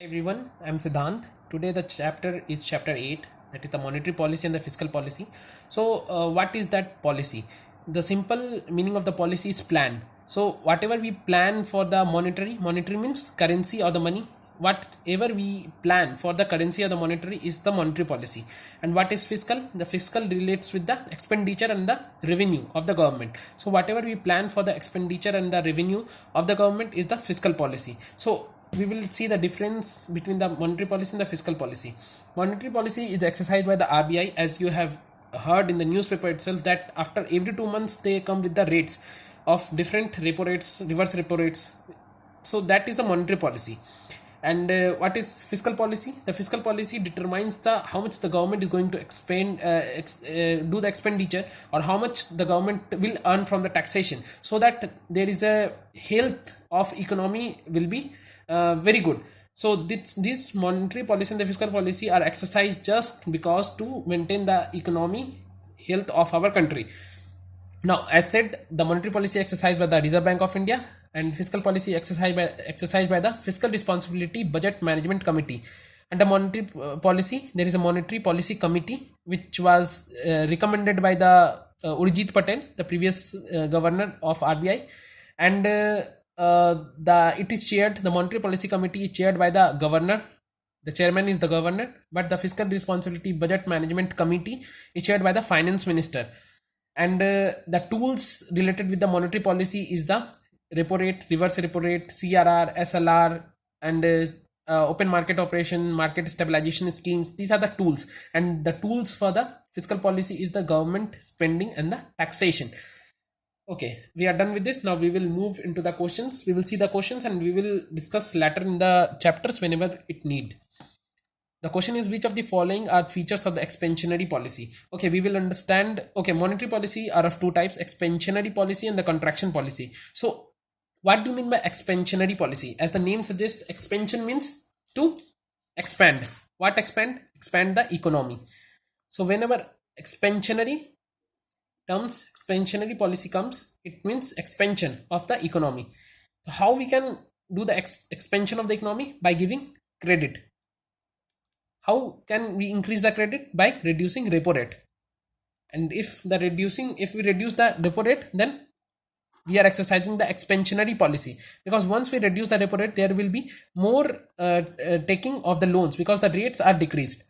Hi everyone, I'm Siddhant. Today the chapter is chapter 8, that is the monetary policy and the fiscal policy. So what is that policy? The simple meaning of the policy is plan. So whatever we plan for the monetary means currency or the money. Whatever we plan for the currency or the monetary is the monetary policy. And what is fiscal? The fiscal relates with the expenditure and the revenue of the government. So whatever we plan for the expenditure and the revenue of the government is the fiscal policy. So we will see the difference between the monetary policy and the fiscal policy. Monetary policy is exercised by the RBI, as you have heard in the newspaper itself, that after every 2 months they come with the rates of different repo rates, reverse repo rates. So that is the monetary policy. And what is fiscal policy? The fiscal policy determines the how much the government is going to expend do the expenditure, or how much the government will earn from the taxation, so that there is a health of economy will be very good. So this monetary policy and the fiscal policy are exercised just because to maintain the economy health of our country. Now, as said, the monetary policy exercised by the Reserve Bank of India, and fiscal policy exercised by the Fiscal Responsibility Budget Management Committee. And the monetary policy, there is a monetary policy committee which was recommended by the Urjit Patel, the previous governor of RBI, and the monetary policy committee is chaired by the governor. The chairman is the governor, but the Fiscal Responsibility Budget Management Committee is chaired by the finance minister. And the tools related with the monetary policy is the repo rate, reverse repo rate, CRR, SLR, and open market operation, market stabilization schemes. These are the tools, and the tools for the fiscal policy is the government spending and the taxation. Okay, we are done with this. Now we will move into the questions. We will see the questions and we will discuss later in the chapters whenever it need. The question is, which of the following are features of the expansionary policy? Okay, we will understand. Okay, monetary policy are of two types: expansionary policy and the contraction policy. So what do you mean by expansionary policy? As the name suggests, expansion means to expand. What expand? Expand the economy. So whenever expansionary policy comes, it means expansion of the economy. So how we can do the expansion of the economy? By giving credit. How can we increase the credit? By reducing repo rate. And if we reduce the repo rate, then we are exercising the expansionary policy, because once we reduce the repo rate, there will be more taking of the loans because the rates are decreased.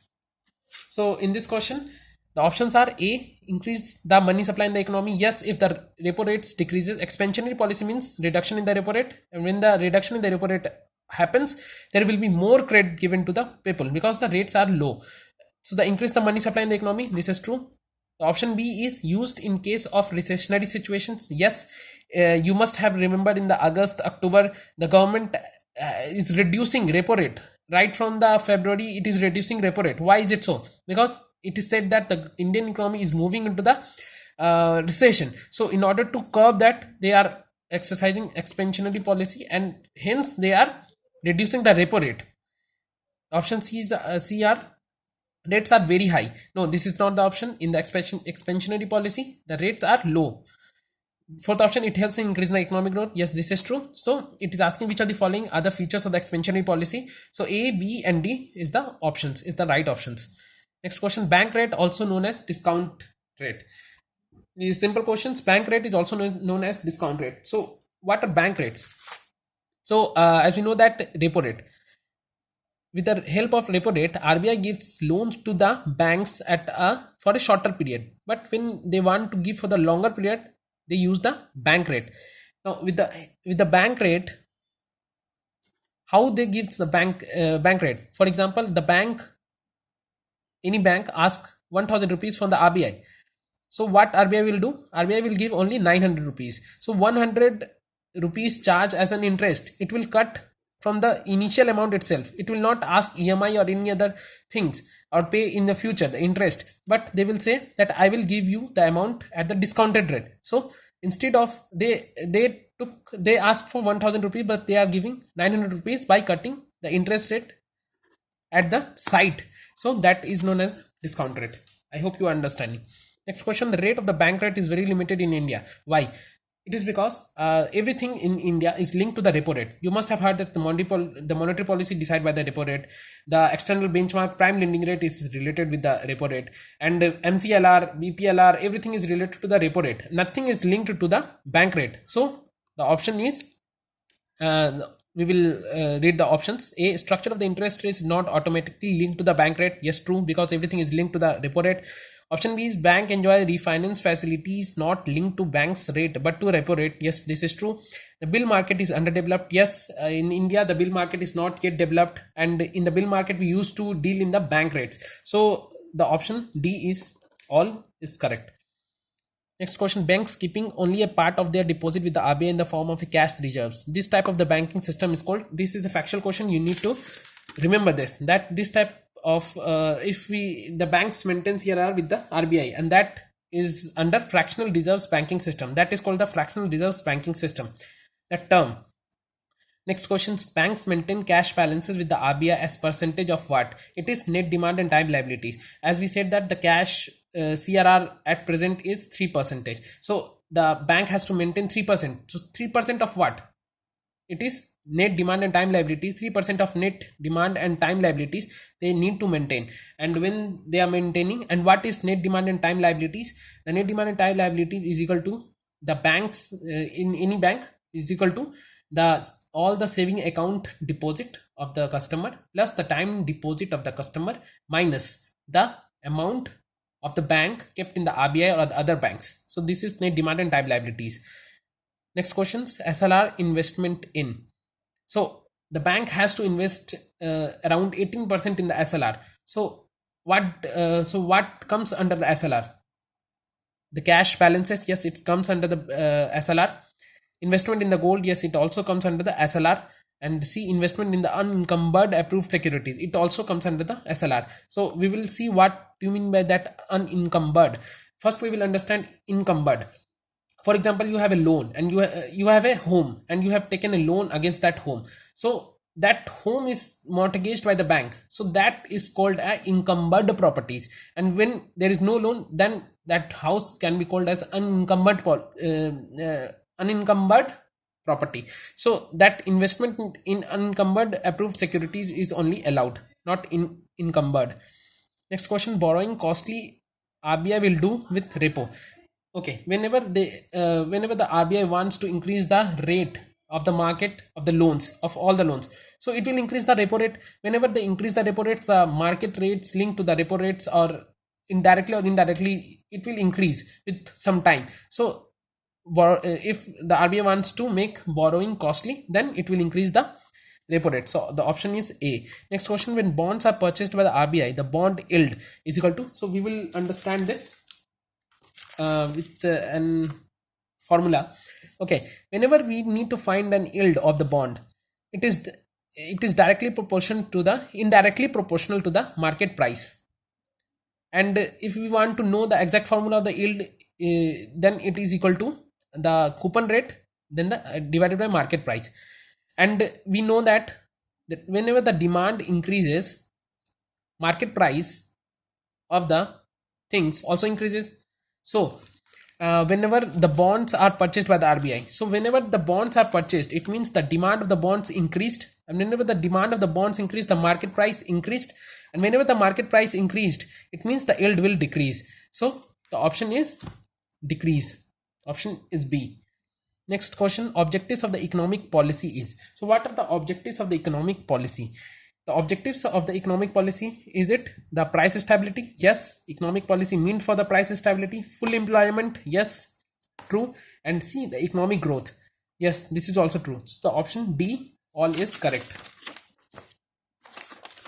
So in this question, the options are: A, increase the money supply in the economy. Yes, if the repo rates decreases. Expansionary policy means reduction in the repo rate, and when the reduction in the repo rate happens, there will be more credit given to the people because the rates are low. So the increase the money supply in the economy, this is true. The option B is used in case of recessionary situations. Yes, you must have remembered in the August, October, the government is reducing repo rate. Right from the February, it is reducing repo rate. Why is it so? Because it is said that the Indian economy is moving into the recession. So in order to curb that, they are exercising expansionary policy, and hence they are reducing the repo rate. Option C is CR. Rates are very high. No, this is not the option. In the expansionary policy, the rates are low. Fourth option, it helps in increasing the economic growth. Yes, this is true. So it is asking which of the following are the features of the expansionary policy. So A, B, and D is the options, is the right options. Next question, bank rate, also known as discount rate. These simple questions. Bank rate is also known as discount rate. So what are bank rates? So as we know that repo rate, with the help of repo rate, RBI gives loans to the banks for a shorter period. But when they want to give for the longer period, they use the bank rate. Now with the bank rate, how they give the bank rate? For example, any bank asks 1000 rupees from the RBI. So what RBI will do? RBI will give only 900 rupees. So 100 rupees charge as an interest. It will cut from the initial amount itself. It will not ask EMI or any other things or pay in the future the interest, but they will say that I will give you the amount at the discounted rate. So instead of they asked for 1000 rupees, but they are giving 900 rupees by cutting the interest rate at the site. So that is known as discount rate. I hope you are understanding. Next question, the rate of the bank rate is very limited in India. Why? It is because everything in India is linked to the repo rate. You must have heard that the monetary policy decided by the repo rate. The external benchmark prime lending rate is related with the repo rate, and MCLR, BPLR, everything is related to the repo rate. Nothing is linked to the bank rate. So the option is, we will read the options. A, structure of the interest rate is not automatically linked to the bank rate. Yes, true, because everything is linked to the repo rate. Option B is bank enjoy refinance facilities not linked to bank's rate but to repo rate. Yes, this is true. The bill market is underdeveloped. Yes, in India the bill market is not yet developed, and in the bill market we used to deal in the bank rates. So the option D is all is correct. Next question, banks keeping only a part of their deposit with the RBI in the form of a cash reserves. This type of the banking system is called, this is a factual question, you need to remember this, that this type of if we the banks maintains here are with the RBI, and that is under fractional reserves banking system. That is called the fractional reserves banking system, that term. Next question, banks maintain cash balances with the RBI as percentage of what? It is net demand and time liabilities. As we said that the cash CRR at present is 3%. So the bank has to maintain 3%. So 3% of what? It is net demand and time liabilities. 3% of net demand and time liabilities they need to maintain. And when they are maintaining, and what is net demand and time liabilities? The net demand and time liabilities is equal to the banks in any bank is equal to the all the saving account deposit of the customer plus the time deposit of the customer minus the amount of the bank kept in the RBI or the other banks. So this is net demand and time liabilities. Next questions, SLR investment in. So the bank has to invest around 18% in the SLR. So what comes under the SLR? The cash balances, yes, it comes under the SLR. Investment in the gold, yes, it also comes under the SLR. And see, investment in the unencumbered approved securities, it also comes under the SLR. So we will see what do you mean by that unencumbered. First we will understand encumbered. For example, you have a loan and you have a home and you have taken a loan against that home. So that home is mortgaged by the bank, so that is called encumbered properties. And when there is no loan, then that house can be called as unencumbered property. So that investment in unencumbered approved securities is only allowed, not in encumbered. Next question, borrowing costly RBI will do with repo. Okay, whenever the RBI wants to increase the rate of the market of the loans, of all the loans, so it will increase the repo rate. Whenever they increase the repo rates, the market rates linked to the repo rates, or indirectly or indirectly, it will increase with some time. So if the RBI wants to make borrowing costly, then it will increase the repo rate. So the option is A. Next question, when bonds are purchased by the RBI, the bond yield is equal to, so we will understand this with an formula. Okay, whenever we need to find an yield of the bond, it is directly proportional to the indirectly proportional to the market price. And if we want to know the exact formula of the yield, then it is equal to the coupon rate, then the divided by market price. And we know that whenever the demand increases, market price of the things also increases. So whenever the bonds are purchased by the RBI, so whenever the bonds are purchased, it means the demand of the bonds increased, and whenever the demand of the bonds increased, the market price increased, and whenever the market price increased, it means the yield will decrease. So the option is decrease. Option is B. Next question, objectives of the economic policy is. So what are the objectives of the economic policy? The objectives of the economic policy, is it the price stability? Yes, economic policy meant for the price stability. Full employment? Yes, true. And C, the economic growth? Yes, this is also true. So option D, all is correct.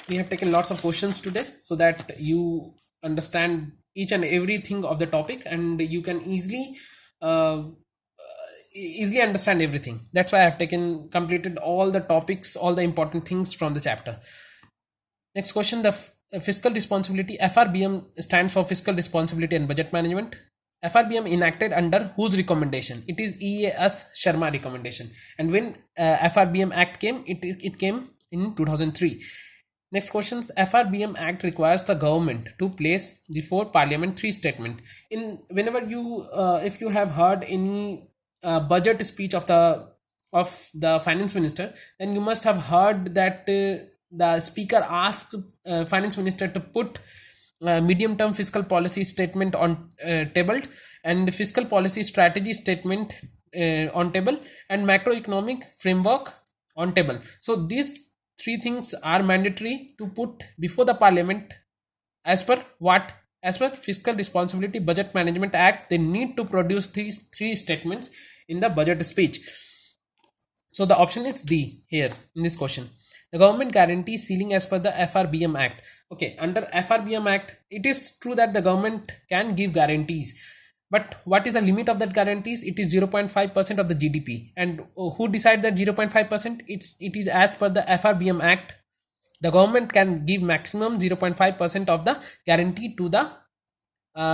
We have taken lots of questions today so that you understand each and everything of the topic, and you can easily understand everything. That's why I have completed all the topics, all the important things from the chapter. Next question, the fiscal responsibility. FRBM stands for fiscal responsibility and budget management. FRBM enacted under whose recommendation? It is E.A.S. Sharma recommendation. And when FRBM Act came, it came in 2003. Next questions, FRBM Act requires the government to place before Parliament 3 statement. In whenever you if you have heard any budget speech of the finance minister, then you must have heard that the speaker asked finance minister to put medium term fiscal policy statement on table, and fiscal policy strategy statement on table, and macroeconomic framework on table. So these three things are mandatory to put before the parliament. As per what? As per Fiscal Responsibility Budget Management Act, they need to produce these three statements in the budget speech. So the option is D here in this question. The government guarantees ceiling as per the FRBM Act. Okay, under FRBM Act, it is true that the government can give guarantees. But what is the limit of that guarantees? It is 0.5% of the GDP. And who decides that 0.5%? It is as per the FRBM Act. The government can give maximum 0.5% of the guarantee to the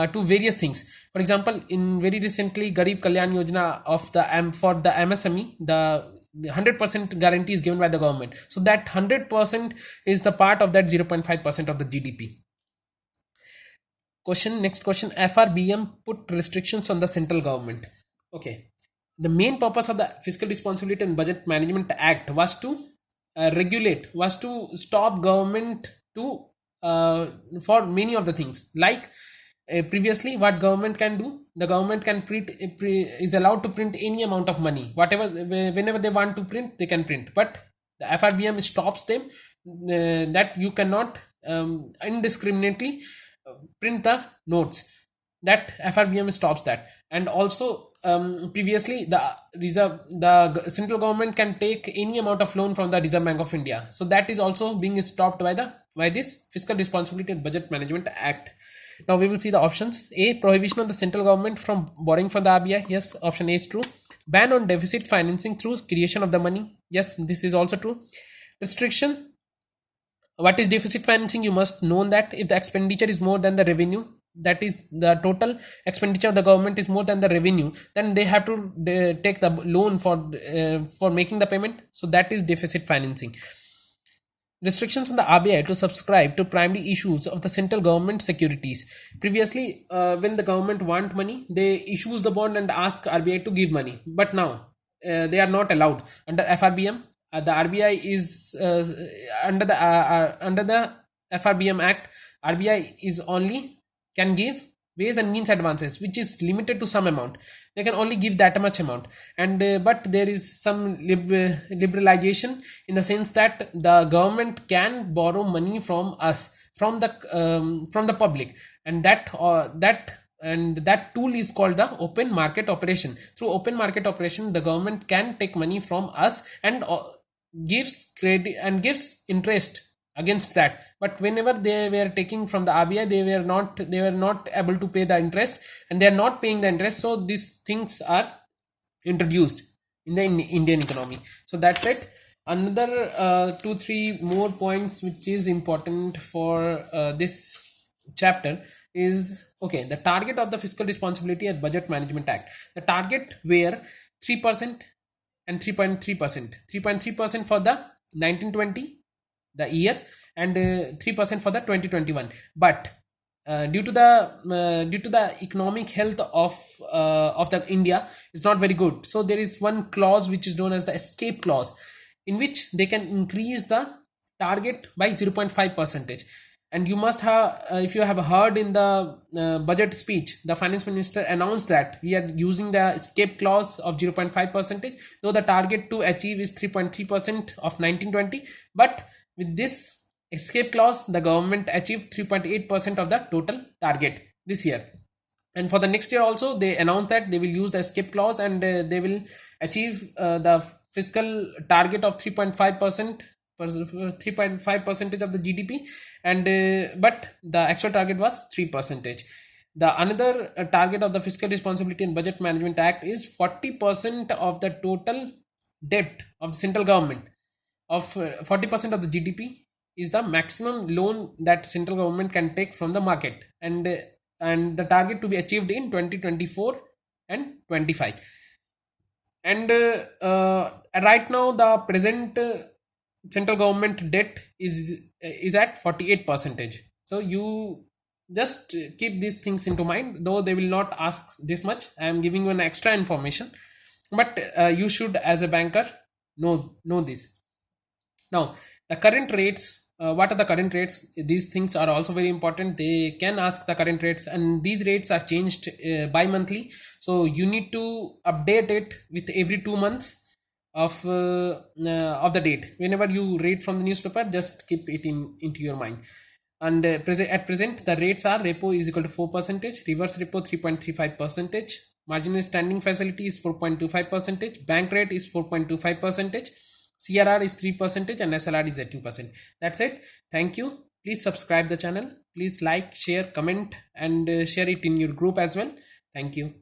to various things. For example, in very recently Garib Kalyan Yojana of the for the MSME, the 100% guarantee is given by the government. So that 100% is the part of that 0.5% of the GDP. Next question. FRBM put restrictions on the central government. Okay. The main purpose of the Fiscal Responsibility and Budget Management Act was to was to stop government to for many of the things, like previously what government can do. The government can print is allowed to print any amount of money, whatever, whenever they want to print they can print, but the FRBM stops them, that you cannot indiscriminately print the notes. That FRBM stops that. And also previously the central government can take any amount of loan from the Reserve Bank of India, so that is also being stopped by this Fiscal Responsibility and Budget Management Act. Now we will see the options. A, prohibition of the central government from borrowing from the RBI. Yes, option A is true. Ban on deficit financing through creation of the money. Yes, this is also true. Restriction. What is deficit financing? You must know that if the expenditure is more than the revenue, that is the total expenditure of the government is more than the revenue, then they have to take the loan for making the payment. So that is deficit financing. Restrictions on the RBI to subscribe to primary issues of the central government securities. Previously, when the government want money, they issues the bond and ask RBI to give money. But now they are not allowed under FRBM. The RBI is under the FRBM Act. RBI is only can give ways and means advances, which is limited to some amount. They can only give that much amount, and but there is some liberalization in the sense that the government can borrow money from us, from the public, and that tool is called the open market operation. Through open market operation, the government can take money from us and gives credit and gives interest against that. But whenever they were taking from the RBI, they were not able to pay the interest, and they are not paying the interest. So these things are introduced in the Indian economy. So that's it. Another 2-3 more points which is important for this chapter is, okay, the target of the Fiscal Responsibility and Budget Management Act. The target were 3% and 3.3%. 3.3% for the 1920 the year, and 3% for the 2021. But due to the economic health of the India is not very good, so there is one clause which is known as the escape clause, in which they can increase the target by 0.5%. And you must have, if you have heard in the budget speech, the finance minister announced that we are using the escape clause of 0.5%, though the target to achieve is 3.3% of 1920. But with this escape clause, the government achieved 3.8% of the total target this year. And for the next year also, they announced that they will use the escape clause, and they will achieve the fiscal target of 3.5% of the GDP, and but the actual target was 3%. The another target of the Fiscal Responsibility and Budget Management Act is 40% of the total debt of the central government. Of 40% of the GDP is the maximum loan that central government can take from the market, and the target to be achieved in 2024 and 25. And right now the present central government debt is at 48%. So you just keep these things into mind, though they will not ask this much. I am giving you an extra information. but you should, as a banker, know this. Now, the current rates, what are the current rates? These things are also very important. They can ask the current rates, and these rates are changed bi-monthly. So you need to update it with every 2 months of the date. Whenever you read from the newspaper, just keep it into your mind. And at present, the rates are: repo is equal to 4 percentage, reverse repo 3.35 percentage, marginal standing facility is 4.25 percentage, bank rate is 4.25 percentage, CRR is 3 percentage, and SLR is 18%. That's it. Thank you. Please subscribe the channel. Please like, share, comment, and share it in your group as well. Thank you.